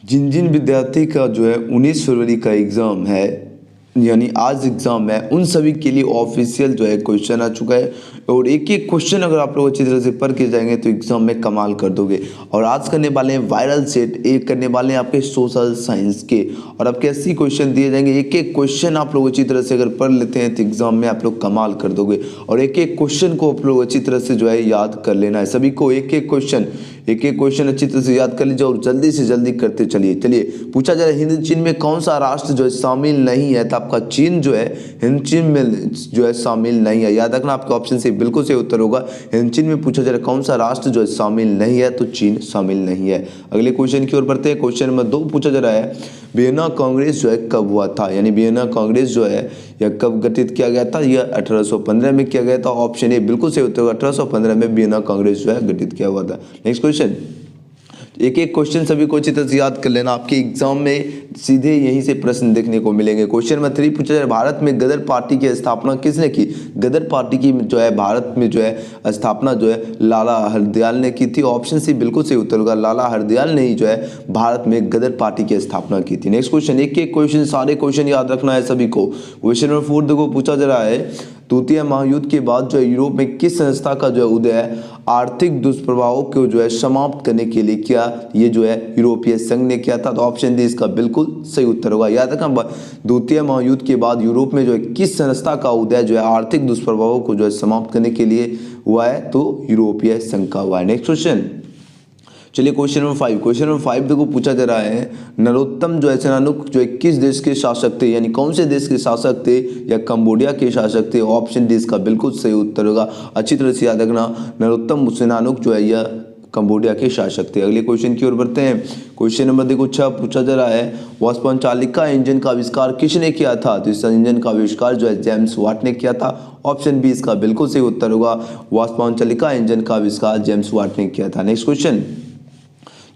जिन जिन विद्यार्थी का जो है 19 फरवरी का एग्ज़ाम है, यानी आज एग्ज़ाम है, उन सभी के लिए ऑफिशियल जो है क्वेश्चन आ चुका है। और एक एक क्वेश्चन अगर आप लोग अच्छी तरह से पढ़ के जाएंगे तो एग्ज़ाम में कमाल कर दोगे। और आज करने वाले हैं वायरल सेट, एक करने वाले हैं आपके सोशल साइंस के, और आपके 80 क्वेश्चन दिए जाएंगे। एक एक क्वेश्चन आप लोग अच्छी तरह से अगर पढ़ लेते हैं तो एग्ज़ाम में आप लोग कमाल कर दोगे। और एक एक क्वेश्चन को आप लोग अच्छी तरह से जो है याद कर लेना है। सभी को एक एक क्वेश्चन अच्छी तरह से याद कर लीजिए और जल्दी से जल्दी करते चलिए। पूछा जा रहा है हिंद चीन में कौन सा राष्ट्र जो है शामिल नहीं है, तो आपका चीन जो है हिंद चीन में जो है शामिल नहीं है। याद रखना आपके ऑप्शन से बिल्कुल सही उत्तर होगा। हिंद चीन में पूछा जा रहा है कौन सा राष्ट्र जो है शामिल नहीं है, तो चीन शामिल नहीं है। अगले क्वेश्चन की ओर बढ़ते हैं। क्वेश्चन नंबर 2 पूछा जा रहा है वियना कांग्रेस जो है कब हुआ था, यानी वियना कांग्रेस जो है यह कब गठित किया गया था। यह 1815 में किया गया था। ऑप्शन ए बिल्कुल सही उत्तर होगा। 1815 में वियना कांग्रेस जो है गठित किया हुआ था। नेक्स्ट क्वेश्चन, एक एक क्वेश्चन सभी को अच्छी तरह से याद कर लेना। आपके एग्जाम में सीधे यहीं से प्रश्न देखने को मिलेंगे। क्वेश्चन नंबर 3 पूछा जाए भारत में गदर पार्टी की स्थापना किसने की। गदर पार्टी की जो है भारत में जो है स्थापना जो है लाला हरदयाल ने की थी। ऑप्शन सी बिल्कुल सही उत्तर होगा। लाला हरदयाल ने ही जो है भारत में गदर पार्टी की स्थापना की थी। नेक्स्ट क्वेश्चन, एक एक क्वेश्चन सारे क्वेश्चन याद रखना है सभी को। क्वेश्चन नंबर 4 देखो पूछा जा रहा है द्वितीय महायुद्ध के बाद जो है यूरोप में किस संस्था का जो है उदय है आर्थिक दुष्प्रभावों को जो है समाप्त करने के लिए किया। ये जो है यूरोपीय संघ ने किया था। तो ऑप्शन डी इसका बिल्कुल सही उत्तर होगा। याद रखना द्वितीय महायुद्ध के बाद यूरोप में जो है किस संस्था का उदय जो है आर्थिक दुष्प्रभावों को जो है समाप्त करने के लिए हुआ है, तो यूरोपीय संघ का हुआ है। नेक्स्ट क्वेश्चन, चलिए क्वेश्चन नंबर 5 देखो पूछा जा रहा है नरोत्तम जो है सेनानुक जो है किस देश के शासक थे, यानी कौन से देश के शासक थे, या कंबोडिया के शासक थे। ऑप्शन डी इसका बिल्कुल सही उत्तर होगा। अच्छी तरह से याद रखना नरोत्तम सेनानुक जो है यह कंबोडिया के शासक थे। अगले क्वेश्चन की ओर बढ़ते हैं। क्वेश्चन नंबर देखो 6 पूछा जा रहा है वाष्पन चालिका इंजन का आविष्कार किसने किया था। तो इस इंजन का आविष्कार जो है जेम्स वाट ने किया था। ऑप्शन बी इसका बिल्कुल सही उत्तर होगा। वाष्पन चालिका इंजन का आविष्कार जेम्स वाट ने किया था। नेक्स्ट क्वेश्चन,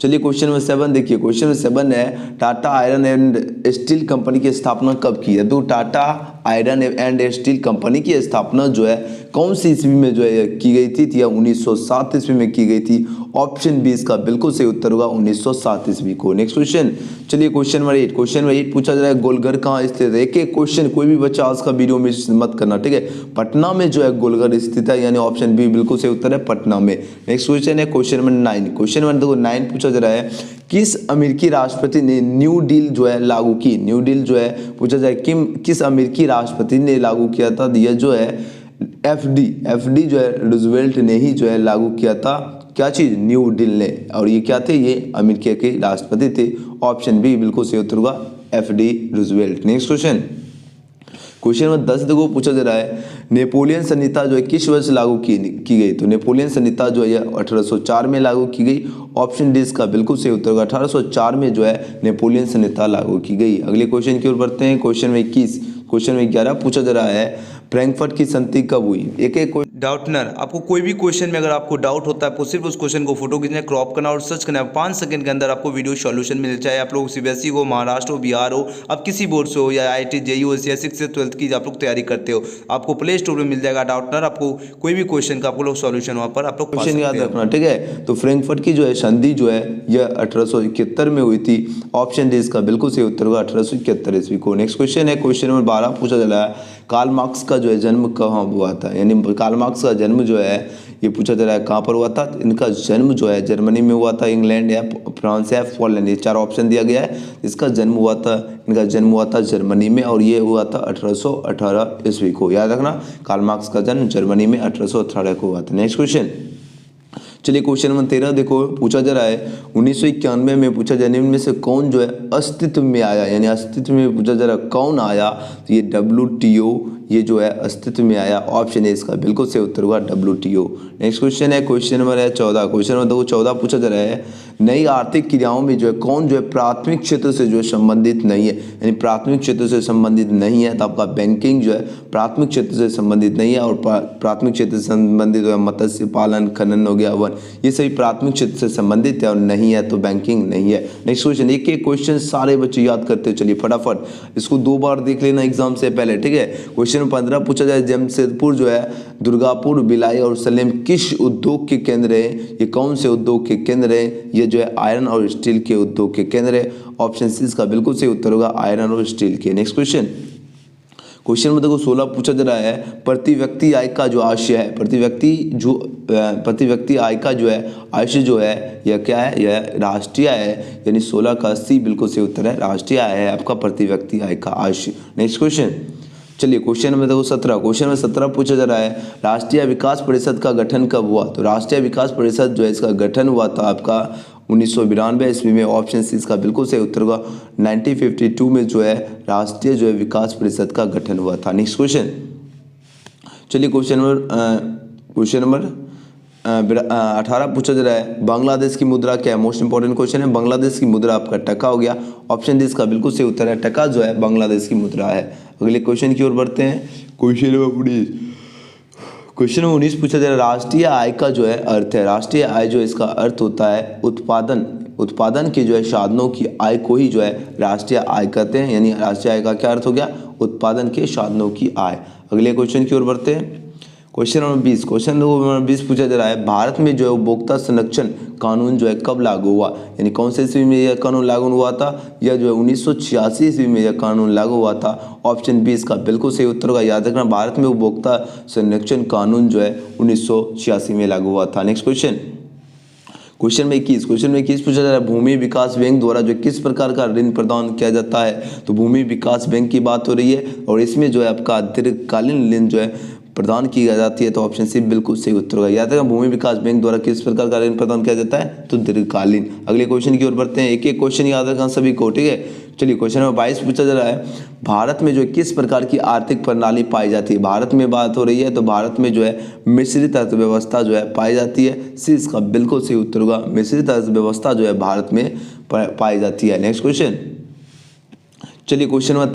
चलिए क्वेश्चन नंबर 7 देखिए। क्वेश्चन नंबर 7 है Tata iron and steel company की स्थापना कब की है। तो Tata iron and steel company की स्थापना जो है कौन सी ईस्वी में जो है की गई थी, या 1907 ईस्वी में की गई थी। ऑप्शन बी इसका बिल्कुल सही उत्तर होगा 1907 ईस्वी को। नेक्स्ट क्वेश्चन, चलिए क्वेश्चन नंबर 8 पूछा जा रहा है गोलघर कहाँ स्थित है। एक एक क्वेश्चन कोई भी बच्चा आज का वीडियो मिस मत करना, ठीक है। पटना में जो है गोलघर स्थित है, यानी ऑप्शन बी बिल्कुल सही उत्तर है पटना में। नेक्स्ट क्वेश्चन है क्वेश्चन नंबर 9। क्वेश्चन नंबर देखो 9 पूछा जा रहा है किस अमेरिकी राष्ट्रपति ने न्यू डील जो है लागू की। न्यू डील जो है पूछा जाए किस अमेरिकी राष्ट्रपति ने लागू किया था। यह जो है एफडी जो है रूजवेल्ट ने ही जो है लागू किया था। क्या चीज, न्यू डील ने। और ये क्या थे, ये अमेरिका के राष्ट्रपति थे। ऑप्शन बी बिल्कुल सही उत्तर होगा FD Roosevelt. Next question, question number 10 देखो पूछा जा रहा है नेपोलियन संहिता जो है किस वर्ष लागू की गई। तो नेपोलियन संहिता जो है 1804 में लागू की गई। ऑप्शन डी इसका बिल्कुल सही उत्तर होगा। 1804 में जो है नेपोलियन संहिता लागू की गई। अगले क्वेश्चन की ओर बढ़ते हैं। क्वेश्चन में 21 क्वेश्चन में 11 पूछा जा रहा है फ्रैंकफर्ट की संधि कब हुई। एक एक डाउटनर, आपको कोई भी क्वेश्चन में अगर आपको डाउट होता है, आपको सिर्फ उस क्वेश्चन को फोटो खींचना, क्रॉप करना और सर्च करना है। 5 सेकंड के अंदर आपको वीडियो सॉल्यूशन मिल जाए। आप लोग सीबीएसई हो, महाराष्ट्र हो, बिहार हो, आप किसी बोर्ड से हो, या IIT JEE हो, या 6 से 12th की आप लोग तैयारी करते हो, आपको प्ले स्टोर में मिल जाएगा डाउटनर। आपको कोई भी क्वेश्चन का आपको लोग सॉल्यूशन वहाँ पर आप लोग क्वेश्चन याद रखना, ठीक है। तो फ्रैंकफर्ट की जो है संधि जो है यह 1871 में हुई थी। ऑप्शन डी इसका बिल्कुल सही उत्तर होगा 1871 ईस्वी को। नेक्स्ट क्वेश्चन है क्वेश्चन नंबर 12 पूछा जा रहा है कार्ल मार्क्स का जो है जन्म कहाँ हुआ था, यानी कार्ल मार्क्स का जन्म जो है ये पूछा जा रहा है कहाँ पर हुआ था। इनका जन्म जो है जर्मनी में हुआ था, इंग्लैंड या फ्रांस या पोलैंड, ये 4 ऑप्शन दिया गया है। इसका जन्म हुआ था, इनका जन्म हुआ था जर्मनी में, और ये हुआ था 1818 ईस्वी को। याद रखना कार्ल मार्क्स का जन्म जर्मनी में 1818 को हुआ था। नेक्स्ट क्वेश्चन, चलिए क्वेश्चन नंबर 13 देखो पूछा जा रहा है 1991 में पूछा जा निम्न में से कौन जो है अस्तित्व में आया, यानी अस्तित्व में पूछा जा रहा है कौन आया। तो ये WTO ये जो है अस्तित्व में आया। ऑप्शन है इसका बिल्कुल सही उत्तर होगा WTO। नेक्स्ट क्वेश्चन है क्वेश्चन नंबर 14। क्वेश्चन नंबर 14 पूछा जा रहा है नई आर्थिक क्रियाओं में जो है कौन जो है प्राथमिक क्षेत्र से जो है संबंधित नहीं है, यानी प्राथमिक क्षेत्र से संबंधित नहीं है। तो आपका बैंकिंग जो है प्राथमिक क्षेत्र से संबंधित नहीं है, और प्राथमिक क्षेत्र से संबंधित जो है मत्स्य पालन, खनन हो गया, वन, ये सभी प्राथमिक क्षेत्र से संबंधित है और नहीं है, तो बैंकिंग नहीं है। नेक्स्ट क्वेश्चन, एक एक क्वेश्चन सारे बच्चे याद करते चलिए फटाफट, इसको 2 बार देख लेना एग्जाम से पहले, ठीक है। क्वेश्चन 15 पूछा जाए, जमशेदपुर जो है, दुर्गापुर, भिलाई और सलेम किस उद्योग के केंद्र है? ये कौन से उद्योग के केंद्र है? ये जो है आयरन और स्टील के उद्योग के केंद्र है। ऑप्शन सी इसका बिल्कुल सही उत्तर होगा आयरन और स्टील के। नेक्स्ट क्वेश्चन, क्वेश्चन में देखो 16 पूछा जा रहा है, प्रति व्यक्ति आय का जो आशय है, प्रति व्यक्ति आय का जो है आशय जो है यह क्या है? यह राष्ट्रीय आय है, यानी 16 का सी बिल्कुल सही उत्तर है, राष्ट्रीय आय है आपका प्रति व्यक्ति आय का आशय। नेक्स्ट क्वेश्चन, चलिए क्वेश्चन में देखो 17, क्वेश्चन में 17 पूछा जा रहा है, राष्ट्रीय विकास परिषद का गठन कब हुआ? तो राष्ट्रीय विकास परिषद जो है इसका गठन हुआ था आपका 1992 ईस्वी में। ऑप्शन सी इसका बिल्कुल सही उत्तर होगा 1952 में जो है राष्ट्रीय जो है विकास परिषद का गठन हुआ था। नेक्स्ट क्वेश्चन, चलिए क्वेश्चन नंबर 18 पूछा जा रहा है, बांग्लादेश की मुद्रा क्या है? मोस्ट इंपॉर्टेंट क्वेश्चन है। बांग्लादेश की मुद्रा आपका टका हो गया। ऑप्शन डी इसका बिल्कुल सही उत्तर है, टका जो है बांग्लादेश की मुद्रा है। अगले क्वेश्चन की ओर बढ़ते हैं। क्वेश्चन नंबर 19 पूछा जा रहा है, राष्ट्रीय आय का जो है अर्थ है। राष्ट्रीय आय जो इसका अर्थ होता है उत्पादन के जो है साधनों की आय को ही जो है राष्ट्रीय आय कहते हैं, यानी राष्ट्रीय आय का क्या अर्थ हो गया? उत्पादन के साधनों की आय। अगले क्वेश्चन की ओर बढ़ते हैं। क्वेश्चन नंबर 20 पूछा जा रहा है, भारत में जो है उपभोक्ता संरक्षण कानून जो है कब लागू हुआ? यानी कौन से ईस्वी में यह कानून लागू हुआ था? यह जो है 1986 ईस्वी में यह कानून लागू हुआ था। ऑप्शन बी इसका बिल्कुल सही उत्तर होगा। याद रखना, भारत में उपभोक्ता संरक्षण कानून जो है 1986 में लागू हुआ था। नेक्स्ट क्वेश्चन में 21 पूछा जा रहा है, भूमि विकास बैंक द्वारा जो किस प्रकार का ऋण प्रदान किया जाता है? तो भूमि विकास बैंक की बात हो रही है और इसमें जो है आपका दीर्घकालीन ऋण जो है प्रदान की जाती है। तो ऑप्शन सी बिल्कुल सही उत्तर होगा। याद रखना, भूमि विकास बैंक द्वारा किस प्रकार का ऋण प्रदान किया जाता है? तो दीर्घकालीन। अगले क्वेश्चन की ओर बढ़ते हैं। एक एक क्वेश्चन याद रखना सभी को, ठीक है। चलिए क्वेश्चन नंबर 22 पूछा जा रहा है, भारत में जो है किस प्रकार की आर्थिक प्रणाली पाई जाती है? भारत में बात हो रही है तो भारत में जो है मिश्रित अर्थव्यवस्था जो है पाई जाती है। सी इसका बिल्कुल सही उत्तर होगा, मिश्रित अर्थव्यवस्था जो है भारत में पाई जाती है। नेक्स्ट क्वेश्चन, चलिए क्वेश्चन नंबर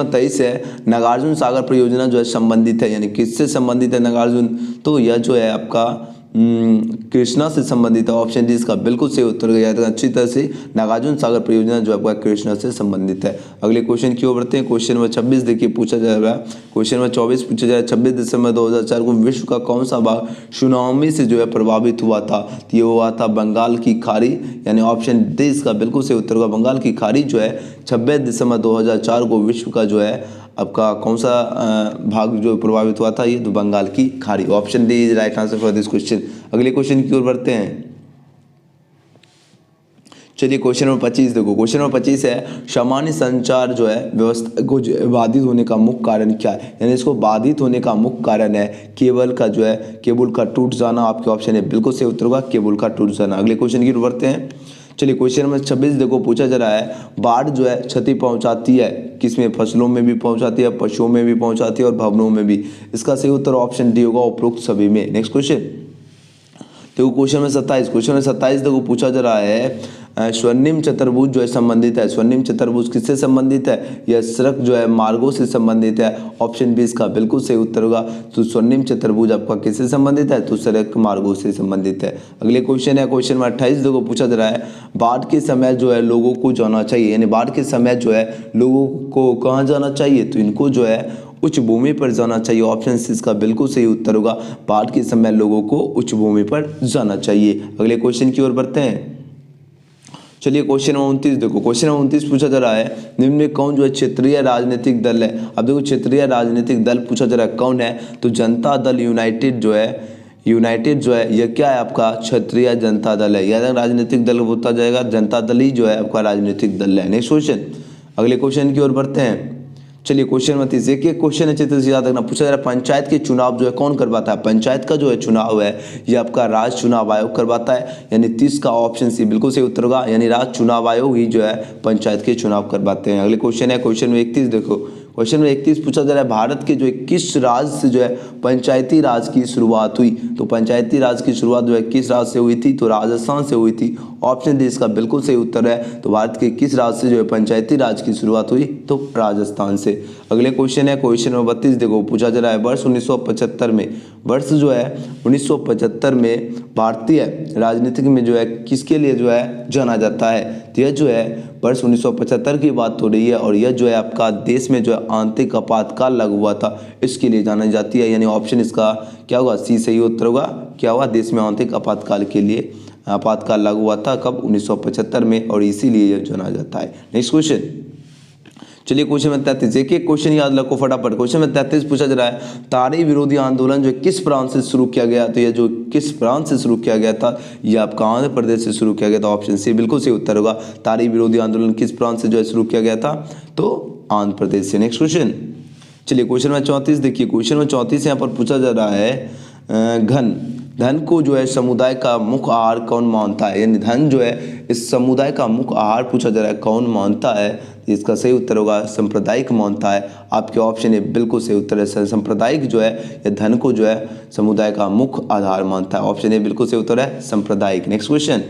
23 है, नागार्जुन सागर परियोजना जो है संबंधित है, यानी किससे संबंधित है नागार्जुन? तो यह जो है आपका कृष्णा से संबंधित है। ऑप्शन डी इसका बिल्कुल सही उत्तर याद रखना अच्छी तरह से, नागार्जुन सागर परियोजना जो आपका कृष्णा से संबंधित है। अगले क्वेश्चन की ओर बढ़ते हैं। क्वेश्चन नंबर 26 देखिए पूछा जा रहा है। क्वेश्चन नंबर 24 पूछा जा रहा है, 26 दिसंबर 2004 को विश्व का कौन सा भाग सुनामी से जो है प्रभावित हुआ था? तो ये हुआ था बंगाल की खाड़ी, यानी ऑप्शन डी इसका बिल्कुल सही उत्तर होगा। बंगाल की खाड़ी जो है 26 दिसंबर 2004 को विश्व का जो है आपका कौन सा भाग जो प्रभावित हुआ था? ये तो बंगाल की खाड़ी। Option D is right answer for this question. अगले क्वेश्चन की ओर बढ़ते हैं। चलिए क्वेश्चन नंबर 25 देखो। क्वेश्चन नंबर 25 है, सामान्य संचार जो है व्यवस्था को बाधित होने का मुख्य कारण क्या है? यानी इसको बाधित होने का मुख्य कारण है केबल का जो है केबल का टूट जाना। आपके ऑप्शन है बिल्कुल सही उत्तर होगा केबल का टूट जाना। अगले क्वेश्चन की ओर बढ़ते हैं। चलिए क्वेश्चन नंबर 26 देखो पूछा जा रहा है, बाढ़ जो है क्षति पहुंचाती है किसमें? फसलों में भी पहुंचाती है, पशुओं में भी पहुंचाती है और भवनों में भी। इसका सही उत्तर ऑप्शन डी होगा, उपरोक्त सभी में। नेक्स्ट क्वेश्चन देखो क्वेश्चन में 27 देखो पूछा जा रहा है, स्वर्णिम चतुर्भुज जो है संबंधित है। स्वर्णिम चतुर्भुज किससे संबंधित है? यह सड़क जो है मार्गों से संबंधित है। ऑप्शन बी इसका बिल्कुल सही उत्तर होगा। तो स्वर्णिम चतुर्भुज आपका किससे संबंधित है? तो सड़क मार्गों से संबंधित है। अगले क्वेश्चन है क्वेश्चन नंबर 28 देखो पूछा जा रहा है, बाढ़ के समय जो है लोगों को जाना चाहिए, यानी बाढ़ के समय जो है लोगों को कहाँ जाना चाहिए? तो इनको जो है उच्च भूमि पर जाना चाहिए। ऑप्शन सी इसका बिल्कुल सही उत्तर होगा, बाढ़ के समय लोगों को उच्च भूमि पर जाना चाहिए। अगले क्वेश्चन की ओर बढ़ते हैं। चलिए क्वेश्चन नंबर 29 देखो। क्वेश्चन नंबर 29 पूछा जा रहा है, निम्न में कौन जो है क्षेत्रीय राजनीतिक दल है? अब देखो क्षेत्रीय राजनीतिक दल पूछा जा रहा है कौन है? तो जनता दल यूनाइटेड जो है यह क्या है? आपका क्षेत्रीय जनता दल है। यह राजनीतिक दल होता जाएगा, जनता दल ही जो है आपका राजनीतिक दल है। नेक्स्ट क्वेश्चन, अगले क्वेश्चन की ओर बढ़ते हैं। चलिए क्वेश्चन नंबर 30 एक क्वेश्चन अच्छे तरह से याद रखना। पूछा जा रहा है, पंचायत के चुनाव जो है कौन करवाता है? पंचायत का जो है चुनाव है ये आपका राज्य चुनाव आयोग करवाता है, यानी 30 का ऑप्शन सी बिल्कुल सही उत्तर होगा, यानी राज्य चुनाव आयोग ही जो है पंचायत के चुनाव करवाते हैं। अगले क्वेश्चन है क्वेश्चन में 31 देखो। क्वेश्चन नंबर 31 पूछा जा रहा है भारत के जो है किस राज्य से जो है पंचायती राज की शुरुआत हुई। तो पंचायती राज की शुरुआत जो है किस राज्य से हुई थी, तो राजस्थान से हुई थी। ऑप्शन डी इसका बिल्कुल सही उत्तर है। तो भारत के किस राज्य से जो है पंचायती राज की शुरुआत हुई, तो राजस्थान से। अगले क्वेश्चन है क्वेश्चन नंबर 32, देखो पूछा जा रहा है वर्ष 1975 में, वर्ष जो है 1975 में भारतीय राजनीतिक में जो है किसके लिए जो है जाना जाता है। तो यह जो है वर्ष 1975 की बात हो रही है और यह जो है आपका देश में जो है आंतरिक आपातकाल लागू हुआ था, इसके लिए जानी जाती है। यानी ऑप्शन इसका क्या होगा, सी सही उत्तर होगा। क्या हुआ, देश में आंतरिक आपातकाल के लिए आपातकाल लागू हुआ था कब, 1975 में, और इसीलिए यह जाना जाता है। नेक्स्ट क्वेश्चन, चलिए क्वेश्चन नंबर 33, एक एक क्वेश्चन याद रखो फटाफट। क्वेश्चन नंबर 33 पूछा जा रहा है तारी विरोधी आंदोलन जो किस प्रांत से शुरू किया गया। तो ये जो किस प्रांत से शुरू किया गया था, ये आपका आंध्र प्रदेश से शुरू किया गया था। ऑप्शन सी बिल्कुल सही उत्तर होगा। तारी विरोधी आंदोलन किस प्रांत से जो है शुरू किया गया था, तो आंध्र प्रदेश से। नेक्स्ट क्वेश्चन, चलिए क्वेश्चन नंबर 34 देखिए। क्वेश्चन नंबर 34 यहाँ पर पूछा जा रहा है धन को जो है समुदाय का मुख्य आहार कौन मानता है। यानी धन जो है इस समुदाय का मुख्य आहार पूछा जा रहा है, कौन मानता है। इसका सही उत्तर होगा सांप्रदायिक मानता है। आपके ऑप्शन है बिल्कुल सही उत्तर है। सांप्रदायिक जो है यह धन को जो है समुदाय का मुख्य आधार मानता है। ऑप्शन ए बिल्कुल सही उत्तर है सांप्रदायिक। नेक्स्ट क्वेश्चन,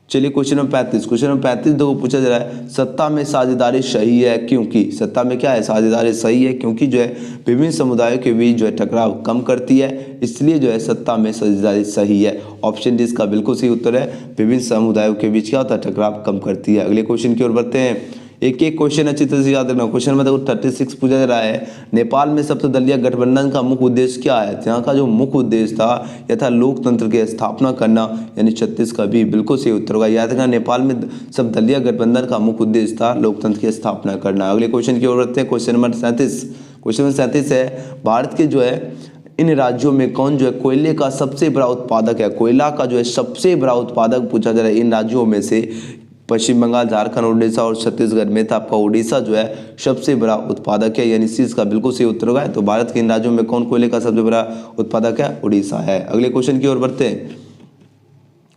चलिए क्वेश्चन नंबर 35, क्वेश्चन नंबर 35 देखो पूछा जा रहा है सत्ता में साझेदारी सही है क्योंकि। सत्ता में क्या है, साझेदारी सही है क्योंकि जो है विभिन्न समुदायों के बीच जो है टकराव कम करती है, इसलिए जो है सत्ता में साझेदारी सही है। ऑप्शन डी इसका बिल्कुल सही उत्तर है। विभिन्न समुदायों के बीच क्या होता है, टकराव कम करती है। अगले क्वेश्चन की ओर बढ़ते हैं। एक एक क्वेश्चन अच्छी तरह से याद रखना। क्वेश्चन नंबर 36 पूछा जा रहा है नेपाल में सप्तदलीय गठबंधन का मुख्य उद्देश्य क्या है। यहाँ का जो मुख्य उद्देश्य था यह था लोकतंत्र की स्थापना करना, यानी 36 का भी बिल्कुल सही उत्तर होगा। याद रखना नेपाल में सप्तदलीय गठबंधन का मुख्य उद्देश्य था लोकतंत्र की स्थापना करना। अगले क्वेश्चन की ओर बढ़ते हैं। क्वेश्चन नंबर 37, क्वेश्चन नंबर 37 है भारत के जो है इन राज्यों में कौन जो है कोयले का सबसे बड़ा उत्पादक है। कोयला का जो है सबसे बड़ा उत्पादक पूछा जा रहा है इन राज्यों में से पश्चिम बंगाल, झारखंड, उड़ीसा और छत्तीसगढ़ में था। आपका उड़ीसा जो है सबसे बड़ा उत्पादक है, यानी सी इसका बिल्कुल सही उत्तर होगा। तो भारत के इन राज्यों में कौन कोयले का सबसे बड़ा उत्पादक है, उड़ीसा है। अगले क्वेश्चन की ओर बढ़ते हैं।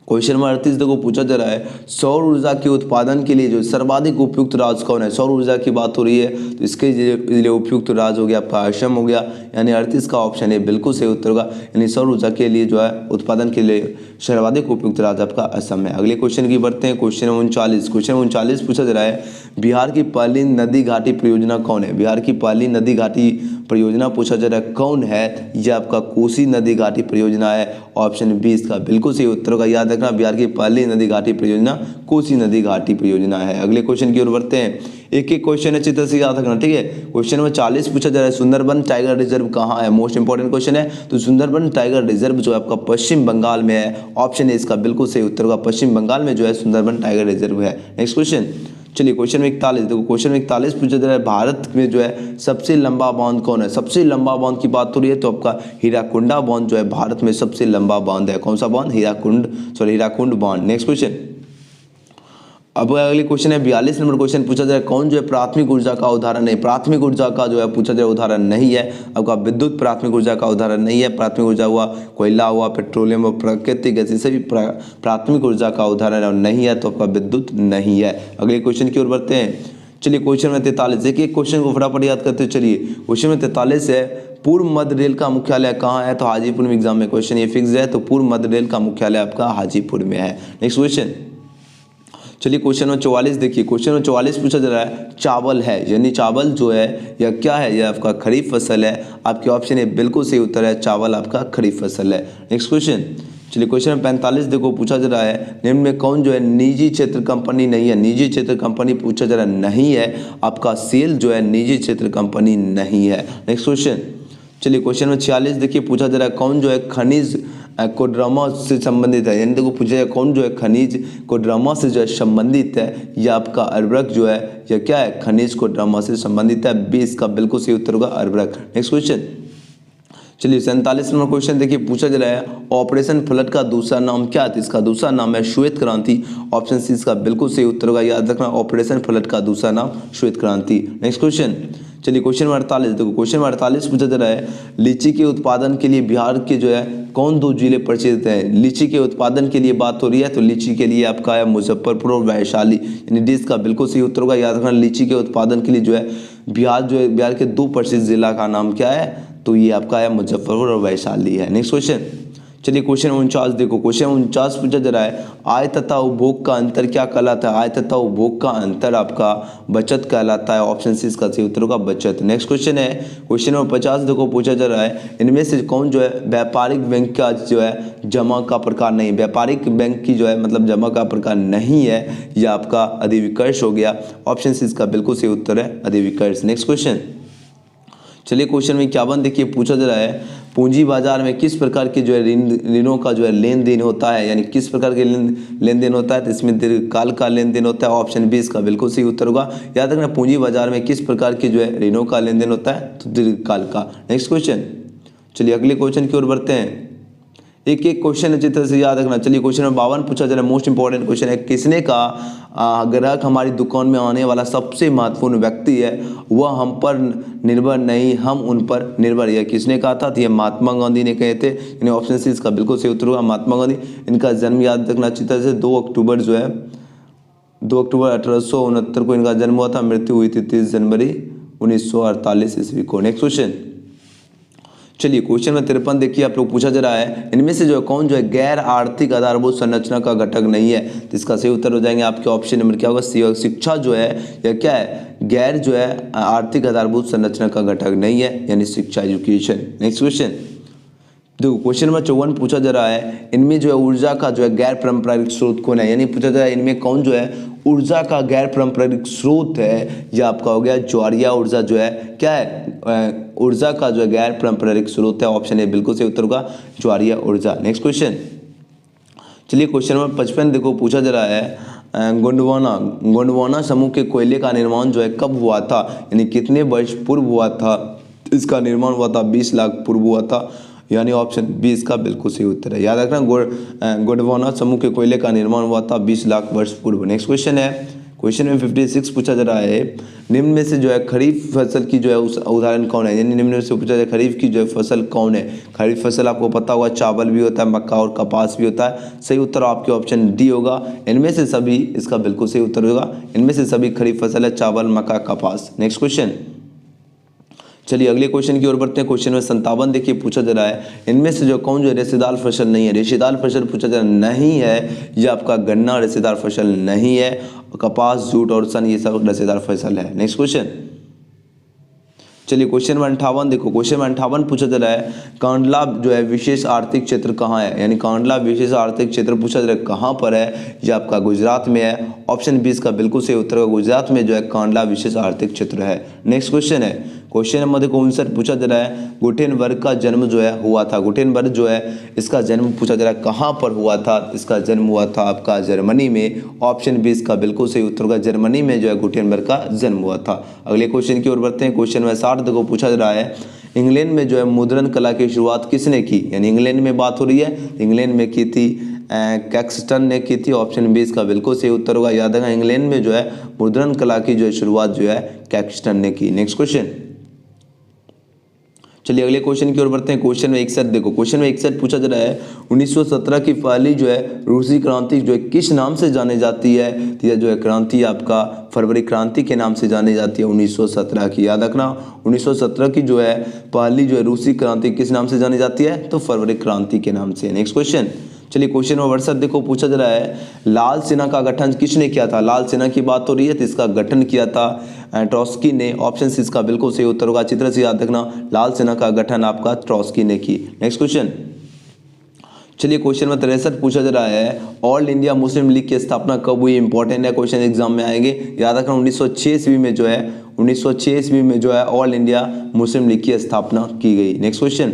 क्वेश्चन नंबर 38 देखो पूछा जा रहा है सौर ऊर्जा के उत्पादन के लिए जो सर्वाधिक उपयुक्त राज्य कौन है। सौर ऊर्जा की बात हो रही है तो इसके लिए उपयुक्त राज्य हो गया आपका असम हो गया, यानी 38 का ऑप्शन है बिल्कुल सही उत्तर होगा। यानी सौर ऊर्जा के लिए जो है उत्पादन के लिए सर्वाधिक उपयुक्त राज्य आपका असम है। अगले क्वेश्चन की बढ़ते हैं। क्वेश्चन नंबर 39, क्वेश्चन नंबर 39 पूछा जा रहा है बिहार की पहली नदी घाटी परियोजना कौन है। बिहार की पहली नदी घाटी परियोजना पूछा जा रहा है कौन है, यह आपका कोसी नदी घाटी परियोजना है। ऑप्शन बी इसका बिल्कुल सही उत्तर होगा। याद रखना बिहार की पहली नदी घाटी परियोजना कोसी नदी घाटी परियोजना है। अगले क्वेश्चन की ओर बढ़ते हैं। एक एक क्वेश्चन अच्छी तरह से याद रखना, ठीक है। क्वेश्चन नंबर 40 पूछा जा रहा है सुंदरबन टाइगर रिजर्व कहाँ है। मोस्ट इंपॉर्टेंट क्वेश्चन है। तो सुंदरबन टाइगर रिजर्व जो है आपका पश्चिम बंगाल में है। ऑप्शन है इसका बिल्कुल सही उत्तर होगा। पश्चिम बंगाल में जो है सुंदरबन टाइगर रिजर्व है। नेक्स्ट क्वेश्चन, चलिए क्वेश्चन में 41 देखो। क्वेश्चन में 41 पूछा जा रहा है भारत में जो है सबसे लंबा बांध कौन है। सबसे लंबा बांध की बात हो रही है तो आपका हीराकुंडा बांध जो है भारत में सबसे लंबा बांध है। कौन सा बांध, हीराकुंड बांध। नेक्स्ट क्वेश्चन, अब अगले क्वेश्चन है 42 नंबर क्वेश्चन पूछा जा रहा है कौन जो है प्राथमिक ऊर्जा का उदाहरण है। प्राथमिक ऊर्जा का जो है पूछा जा रहा है उदाहरण नहीं है आपका विद्युत प्राथमिक ऊर्जा का उदाहरण नहीं है। प्राथमिक ऊर्जा हुआ कोयला हुआ, पेट्रोलियम और प्राकृतिक गैस, ये सभी प्राथमिक ऊर्जा का उदाहरण नहीं है, तो आपका विद्युत नहीं है। अगले क्वेश्चन की ओर बढ़ते हैं। चलिए क्वेश्चन में 43, एक एक क्वेश्चन को फटाफट याद करते हैं। चलिए क्वेश्चन में 43 है पूर्व मध्य रेल का मुख्यालय कहाँ है। तो हाजीपुर में एग्जाम में क्वेश्चन ये फिक्स है, तो पूर्व मध्य रेल का मुख्यालय आपका हाजीपुर में है। नेक्स्ट क्वेश्चन, चलिए क्वेश्चन नंबर 44 देखिए। क्वेश्चन नंबर 44 पूछा जा रहा है चावल है, यानी चावल जो है यह क्या है, यह आपका खरीफ फसल है। आपके ऑप्शन है बिल्कुल सही उत्तर है, चावल आपका खरीफ फसल है। नेक्स्ट क्वेश्चन, चलिए क्वेश्चन नंबर 45 देखो पूछा जा रहा है निम्न में कौन जो है निजी क्षेत्र कंपनी नहीं है। निजी क्षेत्र कंपनी पूछा जा रहा है नहीं है, आपका सेल जो है निजी क्षेत्र कंपनी नहीं है। नेक्स्ट क्वेश्चन, चलिए क्वेश्चन नंबर 46 देखिए पूछा जा रहा है कौन जो है खनिज कोडरमा से संबंधित है। यानी देखो पूछा जाए कौन जो है खनिज कोडरमा से जो है संबंधित है, या आपका अर्बरक जो है यह क्या है, खनिज कोडरमा से संबंधित है। बी इसका बिल्कुल सही उत्तर होगा अर्बरक। नेक्स्ट क्वेश्चन, चलिए 47 नंबर क्वेश्चन देखिए पूछा जा रहा है ऑपरेशन फ्लड का दूसरा नाम क्या था। इसका दूसरा नाम है श्वेत क्रांति। ऑप्शन सी इसका बिल्कुल सही उत्तर होगा। याद रखना ऑपरेशन फ्लड का दूसरा नाम श्वेत क्रांति। नेक्स्ट क्वेश्चन, चलिए क्वेश्चन नंबर 48 देखो। क्वेश्चन नंबर 48 पूछा जा रहा है लीची के उत्पादन के लिए बिहार के जो है कौन दो जिले परिचित हैं। लीची के उत्पादन के लिए बात हो रही है तो लीची के लिए आपका है मुजफ्फरपुर और वैशाली, यानी डी इसका बिल्कुल सही उत्तर होगा। याद रखना लीची के उत्पादन के लिए जो है बिहार जो है, बिहार के 2 प्रसिद्ध जिला का नाम क्या है, तो ये आपका है मुजफ्फरपुर और वैशाली है। नेक्स्ट क्वेश्चन, चलिए क्वेश्चन 49 देखो, क्वेश्चन 49 पूछा जा रहा है आय तथा उपभोग का अंतर क्या कहलाता है। आय तथा उपभोग का अंतर आपका बचत कहलाता है। ऑप्शन सी इसका सही उत्तर होगा बचत। नेक्स्ट क्वेश्चन है क्वेश्चन नंबर 50 देखो, पूछा जा रहा है इनमें से कौन जो है व्यापारिक बैंक का जो है जमा का प्रकार नहीं। व्यापारिक बैंक की जो है मतलब जमा का प्रकार नहीं है, यह आपका अधिविकर्ष हो गया। ऑप्शन सी इसका बिल्कुल सही उत्तर है अधिविकर्ष। नेक्स्ट क्वेश्चन, चलिए क्वेश्चन में 51 देखिए, पूछा जा रहा है पूंजी बाजार में किस प्रकार के जो है ऋणों का जो है लेन देन होता है, यानी किस प्रकार के लेन देन होता है, तो इसमें दीर्घकाल का लेन देन होता है। ऑप्शन बी इसका बिल्कुल सही उत्तर होगा। याद रखना पूंजी बाजार में किस प्रकार के जो है ऋणों का लेन देन होता है, तो दीर्घकाल का। नेक्स्ट क्वेश्चन, चलिए अगले क्वेश्चन की ओर बढ़ते हैं। एक एक क्वेश्चन अच्छी तरह से याद रखना। चलिए क्वेश्चन नंबर 52 पूछा जा रहा है, मोस्ट इंपॉर्टेंट क्वेश्चन है, किसने कहा ग्राहक हमारी दुकान में आने वाला सबसे महत्वपूर्ण व्यक्ति है, वह हम पर निर्भर नहीं हम उन पर निर्भर। यह किसने कहा था, तो ये महात्मा गांधी ने कहे थे। यानी ऑप्शन सी इसका बिल्कुल सही उत्तर होगा महात्मा गांधी। इनका जन्म याद रखना अच्छी तरह से 2 अक्टूबर जो है 2 अक्टूबर 1869 को इनका जन्म हुआ था। मृत्यु हुई थी 30 जनवरी 1948 ईस्वी को। नेक्स्ट क्वेश्चन, चलिए क्वेश्चन में 53 देखिए, आप लोग पूछा जा रहा है इनमें से जो है कौन जो है गैर आर्थिक आधारभूत संरचना का घटक नहीं है, तो इसका सही उत्तर हो जाएंगे आपके ऑप्शन नंबर क्या होगा, शिक्षा जो है या क्या है गैर जो है आर्थिक आधारभूत संरचना का घटक नहीं है, यानी शिक्षा एजुकेशन। नेक्स्ट क्वेश्चन देखो, क्वेश्चन नंबर 54 पूछा जा रहा है इनमें जो है ऊर्जा का जो है गैर पारंपरिक स्रोत कौन है, यानी पूछा जा रहा है इनमें कौन जो है ऊर्जा का गैर पारंपरिक स्रोत है। यह आपका हो गया ज्वारीय ऊर्जा जो है क्या है ऊर्जा का जो है गैर पारंपरिक स्रोत है। ऑप्शन ए बिल्कुल सही उत्तर होगा ज्वारीय ऊर्जा। नेक्स्ट क्वेश्चन, चलिए क्वेश्चन नंबर 55 देखो, पूछा जा रहा है गोंडवाना समूह के कोयले का निर्माण जो है कब हुआ था, यानी कितने वर्ष पूर्व हुआ था। इसका निर्माण हुआ था 20 लाख पूर्व हुआ था, यानी ऑप्शन बी इसका बिल्कुल सही उत्तर है। याद रखना गोंडवाना समूह के कोयले का निर्माण हुआ था 20 लाख वर्ष पूर्व। नेक्स्ट क्वेश्चन है क्वेश्चन में 56 पूछा जा रहा है निम्न में से जो है खरीफ फसल की जो है उस उदाहरण कौन है, यानी निम्न में से पूछा जा रहा है खरीफ की जो है फसल कौन है। खरीफ फसल आपको पता होगा चावल भी होता है, मक्का और कपास भी होता है। सही उत्तर आपके ऑप्शन डी होगा। इनमें से सभी इसका बिल्कुल सही उत्तर होगा। इनमें से सभी खरीफ फसल है चावल मक्का कपास। नेक्स्ट क्वेश्चन, चलिए अगले क्वेश्चन की ओर बढ़ते हैं। क्वेश्चन में 57 देखिए, पूछा जा रहा है इनमें से जो कौन जो है रेशेदार फसल नहीं है। रेशेदार फसल पूछा जा रहा नहीं है, यह आपका गन्ना रेशेदार फसल नहीं है। कपास जूट और सन ये सब रेशेदार फसल है। नेक्स्ट क्वेश्चन, चलिए क्वेश्चन में 58 देखो, क्वेश्चन में 58 पूछा जा रहा है कांडला जो है विशेष आर्थिक क्षेत्र कहाँ है, यानी कांडला विशेष आर्थिक क्षेत्र पूछा जा रहा है कहाँ पर है, यह आपका गुजरात में है। ऑप्शन बी इसका बिल्कुल सही उत्तर होगा गुजरात में जो है कांडला विशेष आर्थिक क्षेत्र है। नेक्स्ट क्वेश्चन है क्वेश्चन नंबर 59 पूछा जा रहा है गुटेनबर्ग का जन्म जो है हुआ था। गुटेनबर्ग जो है इसका जन्म पूछा जा रहा है कहाँ पर हुआ था। इसका जन्म हुआ था आपका जर्मनी में। ऑप्शन बी इसका बिल्कुल सही उत्तर होगा जर्मनी में जो है गुटेनबर्ग का जन्म हुआ था। अगले क्वेश्चन की ओर बढ़ते हैं। क्वेश्चन में 60 को पूछा जा रहा है इंग्लैंड में जो है मुद्रण कला की शुरुआत किसने की, यानी इंग्लैंड में बात हो रही है, इंग्लैंड में की थी कैक्सटन ने की थी। ऑप्शन बी इसका बिल्कुल सही उत्तर होगा। याद रखना इंग्लैंड में जो है मुद्रण कला की जो है शुरुआत जो है कैक्सटन ने की। नेक्स्ट क्वेश्चन, चलिए अगले क्वेश्चन की ओर बढ़ते हैं। क्वेश्चन में 61 देखो, क्वेश्चन में 61 पूछा जा रहा है 1917 की पहली जो है रूसी क्रांति जो है किस नाम से जानी जाती है। तो यह जो है क्रांति आपका फरवरी क्रांति के नाम से जानी जाती है 1917 की। याद रखना 1917 की जो है पहली जो है रूसी क्रांति किस नाम से जानी जाती है, तो फरवरी क्रांति के नाम से। नेक्स्ट क्वेश्चन, चलिए क्वेश्चन नंबर 62 देखो, पूछा जा रहा है लाल सेना का गठन किसने किया था। लाल सेना की बात हो रही है तो इसका गठन किया था ट्रॉस्की ने। ऑप्शन सी इसका बिल्कुल सही उत्तर होगा। अच्छी तरह से याद रखना लाल सेना का गठन आपका ट्रॉस्की ने की। नेक्स्ट क्वेश्चन, चलिए क्वेश्चन में 63 पूछा जा रहा है ऑल इंडिया मुस्लिम लीग की स्थापना कब हुई। इंपॉर्टेंट है, क्वेश्चन एग्जाम में आएंगे। याद रखना 1906 ईस्वी में जो है 1906 ईस्वी में जो है ऑल इंडिया मुस्लिम लीग की स्थापना की गई। नेक्स्ट क्वेश्चन,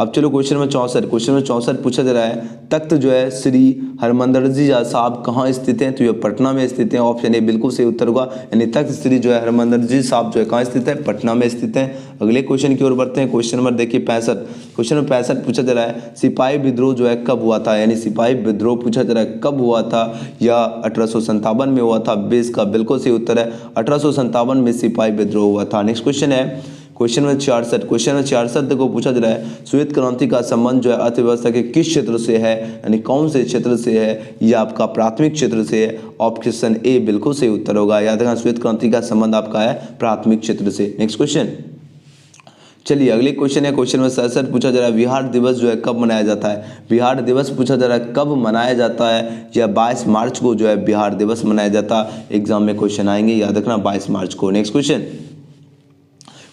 अब चलो क्वेश्चन में 64। क्वेश्चन में 64 पूछा जा रहा है तख्त जो है श्री हरमंदिर जी साहब कहाँ स्थित हैं, तो ये पटना में स्थित हैं। ऑप्शन ए बिल्कुल सही उत्तर होगा, यानी तख्त श्री जो है हरमंदिर जी साहब जो है कहाँ स्थित है, पटना में स्थित हैं। अगले क्वेश्चन की ओर बढ़ते हैं। क्वेश्चन नंबर देखिए 65। क्वेश्चन में 65 पूछा जा रहा है सिपाही विद्रोह जो है कब हुआ था, यानी सिपाही विद्रोह पूछा जा रहा है कब हुआ था। यह 1857 में हुआ था। 20 का बिल्कुल सही उत्तर है 1857 में सिपाही विद्रोह हुआ था। नेक्स्ट क्वेश्चन है क्वेश्चन नंबर 66, क्वेश्चन नंबर 66 देखो पूछा जा रहा है श्वेत क्रांति का संबंध जो है अर्थव्यवस्था के किस क्षेत्र से है, यानी कौन से क्षेत्र से है, या आपका प्राथमिक क्षेत्र से है। ऑप्शन ए बिल्कुल सही उत्तर होगा। याद रखना श्वेत क्रांति का संबंध आपका है प्राथमिक क्षेत्र से। नेक्स्ट क्वेश्चन, चलिए अगले क्वेश्चन है क्वेश्चन नंबर 67 पूछा जा रहा है बिहार दिवस जो है कब मनाया जाता है। बिहार दिवस पूछा जा रहा है कब मनाया जाता है, या 22 मार्च को जो है बिहार दिवस मनाया जाता है। एग्जाम में क्वेश्चन आएंगे, याद रखना 22 मार्च को। नेक्स्ट क्वेश्चन,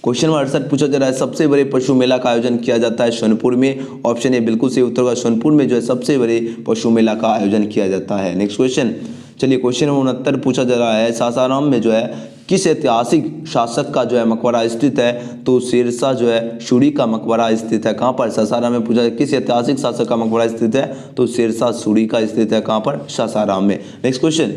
क्वेश्चन नंबर 68 पूछा जा रहा है सबसे बड़े पशु मेला का आयोजन किया जाता है सोनपुर में। ऑप्शन ए बिल्कुल सही उत्तर होगा। सोनपुर में जो है सबसे बड़े पशु मेला का आयोजन किया जाता है। नेक्स्ट क्वेश्चन, चलिए क्वेश्चन नंबर 69 पूछा जा रहा है सासाराम में जो है किस ऐतिहासिक शासक का जो है मकबरा स्थित है। तो शेरशाह जो है सूरी का मकबरा स्थित है। कहाँ पर? सासाराम में। पूछा किस ऐतिहासिक शासक का मकबरा स्थित है। तो शेरशाह सूरी का स्थित है। कहाँ पर? सासाराम में। नेक्स्ट क्वेश्चन,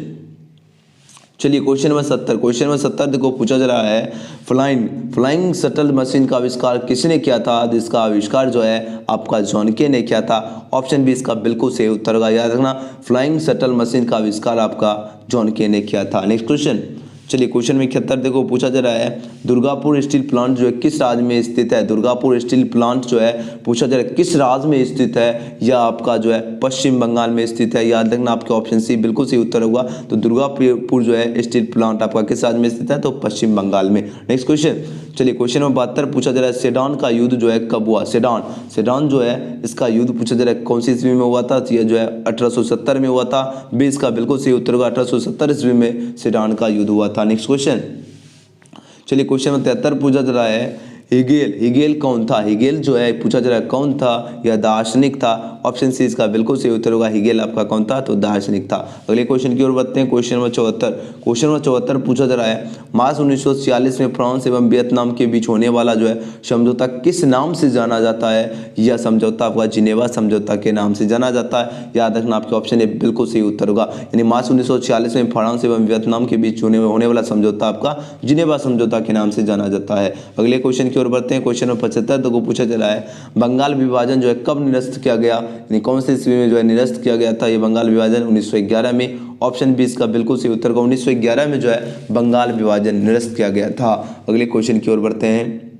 चलिए क्वेश्चन नंबर 70, क्वेश्चन नंबर 70 देखो पूछा जा रहा है फ्लाइंग शटल मशीन का आविष्कार किसने किया था। इसका आविष्कार जो है आपका जॉन के ने किया था। ऑप्शन बी इसका बिल्कुल सही उत्तर होगा। याद रखना फ्लाइंग शटल मशीन का आविष्कार आपका जॉन के ने किया था। नेक्स्ट क्वेश्चन, चलिए क्वेश्चन में 71 देखो पूछा जा रहा है दुर्गापुर स्टील प्लांट जो है किस राज्य में स्थित है। दुर्गापुर स्टील प्लांट जो है पूछा जा रहा है किस राज्य में स्थित है, या आपका जो है पश्चिम बंगाल में स्थित है। याद रखना आपके ऑप्शन सी बिल्कुल सही उत्तर होगा। तो दुर्गापुर जो है स्टील प्लांट आपका किस राज्य में स्थित है। तो पश्चिम बंगाल में। नेक्स्ट क्वेश्चन, चलिए क्वेश्चन नंबर 72 पूछा जा रहा है सेडान का युद्ध जो है कब हुआ। सेडान जो है इसका युद्ध पूछा जा रहा है कौन सी ईस्वी में हुआ था। तो ये जो है 1870 में हुआ था। बी इसका बिल्कुल सही उत्तर होगा। 1870 ईस्वी में सेडान का युद्ध हुआ था। नेक्स्ट क्वेश्चन, चलिए क्वेश्चन नंबर 73 पूछा जा रहा है हिगेल कौन था। हिगेल जो है पूछा जा रहा है कौन था, या दार्शनिक था। ऑप्शन सी इसका बिल्कुल सही उत्तर होगा। हिगेल आपका कौन था। तो दार्शनिक था। अगले क्वेश्चन की ओर बढ़ते हैं। क्वेश्चन नंबर 74, क्वेश्चन नंबर 74 पूछा जा रहा है मार्च 1946 में फ्रांस एवं वियतनाम के बीच होने वाला जो है समझौता किस नाम से जाना जाता है। यह समझौता आपका जिनेवा समझौता के नाम से जाना जाता है। याद रखना आपके ऑप्शन ए बिल्कुल सही उत्तर होगा। यानी मार्च 1946 में फ्रांस एवं वियतनाम के बीच होने वाला समझौता आपका जिनेवा समझौता के नाम से जाना जाता है। अगले क्वेश्चन की ओर बढ़ते हैं। क्वेश्चन नंबर 75 को पूछा जा रहा है बंगाल विभाजन जो है कब निरस्त किया गया, यानी कौन से ईस्वी में जो है निरस्त किया गया था। ये बंगाल विभाजन 1911 में। ऑप्शन बी इसका बिल्कुल सही उत्तर होगा। 1911 में जो है बंगाल विभाजन निरस्त किया गया था। अगले क्वेश्चन की ओर बढ़ते हैं।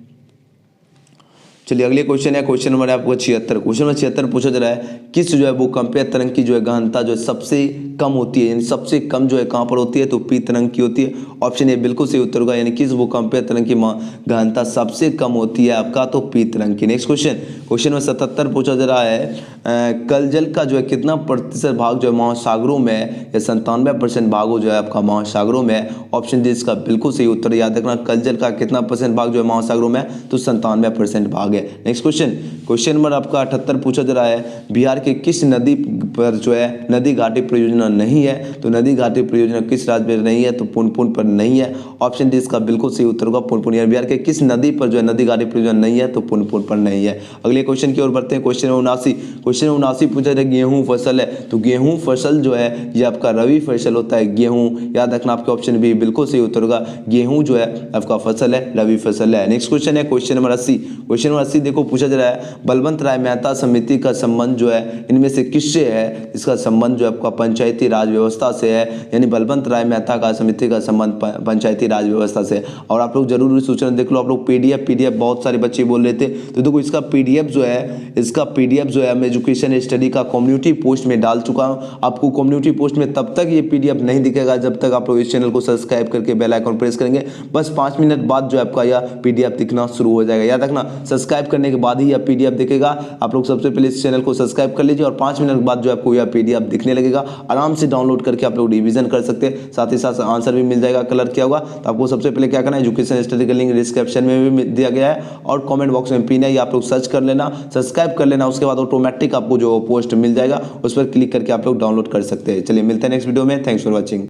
चलिए अगले क्वेश्चन है क्वेश्चन नंबर आपको 76, क्वेश्चन नंबर 76 पूछा जा रहा है किस जो है भूकंपीय तरंग की जो है गहनता जो है सबसे कम होती है, यानी सबसे कम जो है कहाँ पर होती है। तो पी तरंग की होती है। ऑप्शन ए बिल्कुल सही उत्तर होगा। यानी किस भूकंपीय तरंग की गहनता सबसे कम होती है आपका। तो पी तरंग की। नेक्स्ट क्वेश्चन, क्वेश्चन नंबर 77 पूछा जा रहा है कल जल का जो है कितना प्रतिशत भाग जो है महासागरों में है, या 97% भाग जो है आपका महासागरों में है। ऑप्शन डी इसका बिल्कुल सही उत्तर। याद रखना कल जल का कितना % भाग जो है महासागरों में है। तो 97% भाग है। नेक्स्ट क्वेश्चन, क्वेश्चन नंबर आपका 78 पूछा जा रहा है बिहार के किस नदी पर जो है नदी घाटी परियोजना नहीं है। तो नदी घाटी परियोजना किस राज्य में नहीं है। तो पुनपुन पर नहीं है। ऑप्शन डी इसका बिल्कुल सही उत्तर होगा पुनपुन। यानी बिहार के किस नदी पर जो है नदी घाटी परियोजना नहीं है। तो पुनपुन पर नहीं है। अगले क्वेश्चन की ओर बढ़ते हैं। क्वेश्चन 79, क्वेश्चन 79 पूछा जा रहा है गेहूं फसल है। तो गेहूं फसल जो है ये आपका रबी फसल होता है। गेहूं याद रखना आपके ऑप्शन बी बिल्कुल सही उत्तर होगा। गेहूं जो है आपका फसल है, रबी फसल है। नेक्स्ट क्वेश्चन है क्वेश्चन नंबर 80, क्वेश्चन नंबर 80 देखो पूछा जा रहा है बलवंत राय मेहता समिति का संबंध जो है इनमें से किससे है। इसका संबंध जो है आपका पंचायती राज व्यवस्था से है। यानी बलवंत राय मेहता का समिति का संबंध पंचायती राज व्यवस्था से। और आप लोग जरूर सूचना देख लो। आप लोग पीडीएफ बहुत सारे बच्चे बोल रहे थे। तो देखो इसका पीडीएफ जो है मैं एजुकेशन स्टडी का कम्युनिटी पोस्ट में डाल चुका हूँ। आपको कम्युनिटी पोस्ट में तब तक ये पीडीएफ नहीं दिखेगा जब तक आप लोग इस चैनल को सब्सक्राइब करके बेल आइकन प्रेस करेंगे। बस 5 मिनट बाद जो आपका यह पीडीएफ दिखना शुरू हो जाएगा। याद रखना सब्सक्राइब करने के बाद ही यह पीडीएफ दिखेगा। आप लोग सबसे पहले इस चैनल को सब्सक्राइब कर लीजिए और 5 मिनट बाद जो आपको यह पीडीएफ दिखने लगेगा। आराम से डाउनलोड करके आप लोग रिवीजन कर सकते हैं। साथ ही साथ आंसर भी मिल जाएगा कलर किया होगा। तो आपको सबसे पहले क्या करना है एजुकेशन स्टडी का लिंक डिस्क्रिप्शन में भी दिया गया है और कमेंट बॉक्स में पिन है। आप लोग सर्च कर लेना, सब्सक्राइब कर लेना। उसके बाद ऑटोमेटिक आपको जो पोस्ट मिल जाएगा उस पर क्लिक करके आप लोग डाउनलोड कर सकते हैं। चलिए मिलते हैं नेक्स्ट वीडियो में। Thanks for watching.